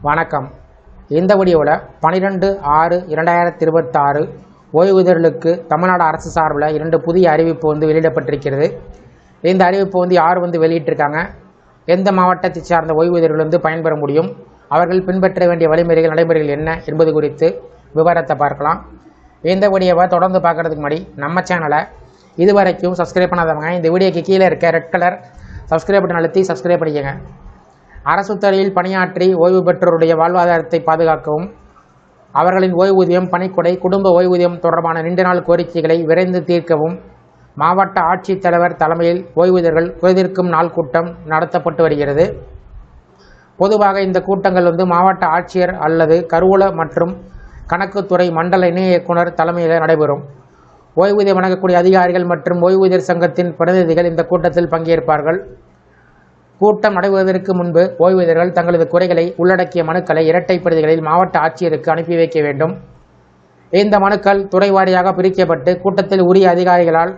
வணக்கம். இந்த வீடியோவில் 12/6/2026 ஓய்வூதியர்களுக்கு தமிழ்நாடு அரசு சார்பில் 2 புதிய அறிவிப்பு வெளியிடப்பட்டிருக்கிறது. இந்த அறிவிப்பு யார் வெளியிட்டிருக்காங்க, எந்த மாவட்டத்தை சார்ந்த ஓய்வூதியர்கள் பயன்பெற முடியும், அவர்கள் பின்பற்ற வேண்டிய வழிமுறைகள் நடைமுறைகள் என்ன என்பது குறித்து விவரத்தை பார்க்கலாம். இந்த வீடியோவை தொடர்ந்து பார்க்குறதுக்கு முன்னாடி நம்ம சேனலை இதுவரைக்கும் சப்ஸ்கிரைப் பண்ணாதவங்க இந்த வீடியோக்கு கீழே இருக்க ரெட் கலர் சப்ஸ்கிரைப் பட்டன் அழுத்தி சப்ஸ்கிரைப் பண்ணிக்கங்க. அரசு துறையில் பணியாற்றி ஓய்வு பெற்றோருடைய வாழ்வாதாரத்தை பாதுகாக்கவும், அவர்களின் ஓய்வூதியம், பணிக்கொடை, குடும்ப ஓய்வூதியம் தொடர்பான நீண்ட நாள் கோரிக்கைகளை விரைந்து தீர்க்கவும் மாவட்ட ஆட்சித்தலைவர் தலைமையில் ஓய்வூதியர்கள் குறைதீர்க்கும் நாள் கூட்டம் நடத்தப்பட்டு வருகிறது. பொதுவாக இந்த கூட்டங்கள் மாவட்ட ஆட்சியர் அல்லது கருவூல மற்றும் கணக்குத்துறை மண்டல இணை இயக்குனர் தலைமையில் நடைபெறும். ஓய்வூதியம் வழங்கக்கூடிய அதிகாரிகள் மற்றும் ஓய்வூதியர் சங்கத்தின் பிரதிநிதிகள் இந்த கூட்டத்தில் பங்கேற்பார்கள். கூட்டம் நடைபெறுவதற்கு முன்பு ஓய்வூதியர்கள் தங்களது குறைகளை உள்ளடக்கிய மனுக்களை இரட்டை பிரதிகளில் மாவட்ட ஆட்சியருக்கு அனுப்பி வைக்க வேண்டும். இந்த மனுக்கள் துறை வாரியாக பிரிக்கப்பட்டு கூட்டத்தில் உரிய அதிகாரிகளால்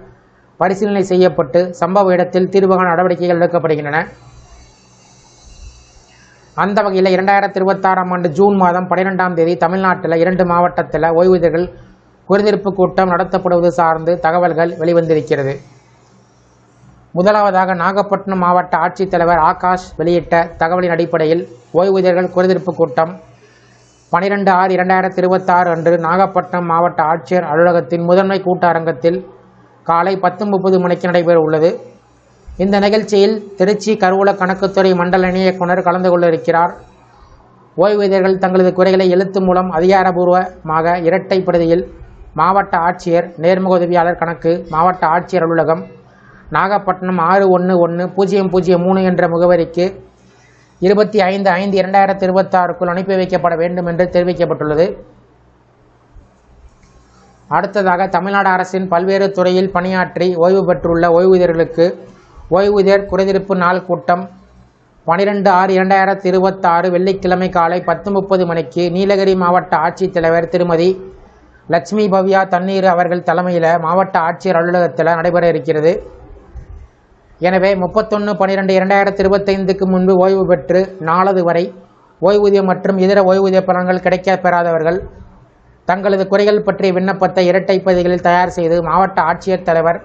பரிசீலனை செய்யப்பட்டு சம்பவ இடத்தில் தீர்வுகாண நடவடிக்கைகள் எடுக்கப்படுகின்றன. அந்த வகையில் 2026ஆம் ஆண்டு ஜூன் மாதம் 12ஆம் தேதி தமிழ்நாட்டில் 2 மாவட்டத்தில் ஓய்வூதியர்கள் குறைதீர்ப்பு கூட்டம் நடத்தப்படுவது சார்ந்து தகவல்கள் வெளிவந்திருக்கிறது. முதலாவதாக நாகப்பட்டினம் மாவட்ட ஆட்சித்தலைவர் ஆகாஷ் வெளியிட்ட தகவலின் அடிப்படையில் ஓய்வூதியர்கள் குறைதீர்ப்பு கூட்டம் 12/6/2026 அன்று நாகப்பட்டினம் மாவட்ட ஆட்சியர் அலுவலகத்தின் முதன்மை கூட்டரங்கத்தில் காலை 10:30 மணிக்கு நடைபெற உள்ளது. இந்த நிகழ்ச்சியில் திருச்சி கருவூல கணக்குத்துறை மண்டல இணை இயக்குனர் கலந்து கொள்ள இருக்கிறார். ஓய்வூதியர்கள் தங்களது குறைகளை எழுத்து மூலம் அதிகாரபூர்வமாக இரட்டை பிரதியில் மாவட்ட ஆட்சியர், நேர்முக உதவியாளர் கணக்கு, மாவட்ட ஆட்சியர் அலுவலகம், நாகப்பட்டினம் 611003 என்ற முகவரிக்கு 25/5/2026க்குள் அனுப்பி வைக்கப்பட வேண்டும் என்று தெரிவிக்கப்பட்டுள்ளது. அடுத்ததாக தமிழ்நாடு அரசின் பல்வேறு துறையில் பணியாற்றி ஓய்வு பெற்றுள்ள ஓய்வூதியர்களுக்கு ஓய்வூதியர் குறைதீர்ப்பு நாள் கூட்டம் 12/6/2026 வெள்ளிக்கிழமை காலை 10:30 மணிக்கு நீலகிரி மாவட்ட ஆட்சித்தலைவர் திருமதி லட்சுமி பவ்யா தண்ணீர் அவர்கள் தலைமையில் மாவட்ட ஆட்சியர் அலுவலகத்தில் நடைபெற இருக்கிறது. எனவே 31/12/2025க்கு முன்பு ஓய்வு பெற்று நாளது வரை ஓய்வூதியம் மற்றும் இதர ஓய்வூதிய பலன்கள் கிடைக்கப் பெறாதவர்கள் தங்களது குறைகள் பற்றிய விண்ணப்பத்தை இரட்டை பதிகளில் தயார் செய்து மாவட்ட ஆட்சியர் தலைவர்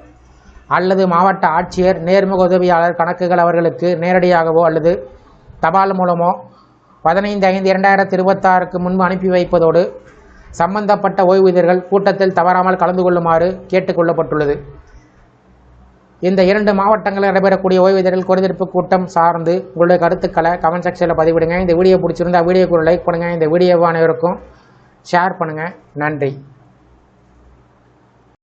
அல்லது மாவட்ட ஆட்சியர், நேர்முக உதவியாளர் கணக்குகள் அவர்களுக்கு நேரடியாகவோ அல்லது தபால் மூலமோ 15/5/2026க்கு முன்பு அனுப்பி வைப்பதோடு சம்பந்தப்பட்ட ஓய்வூதியர்கள் கூட்டத்தில் தவறாமல் கலந்து கொள்ளுமாறு கேட்டுக்கொள்ளப்பட்டுள்ளது. இந்த 2 மாவட்டங்களில் நடைபெறக்கூடிய ஓய்வூதியர்கள் குறைதீர்ப்பு கூட்டம் சார்ந்து உங்களுடைய கருத்துக்களை கமெண்ட் செக்ஷனில் பதிவிடுங்க. இந்த வீடியோ பிடிச்சிருந்தா வீடியோக்கு ஒரு லைக் பண்ணுங்கள். இந்த வீடியோவை அனைவருக்கும் ஷேர் பண்ணுங்கள். நன்றி.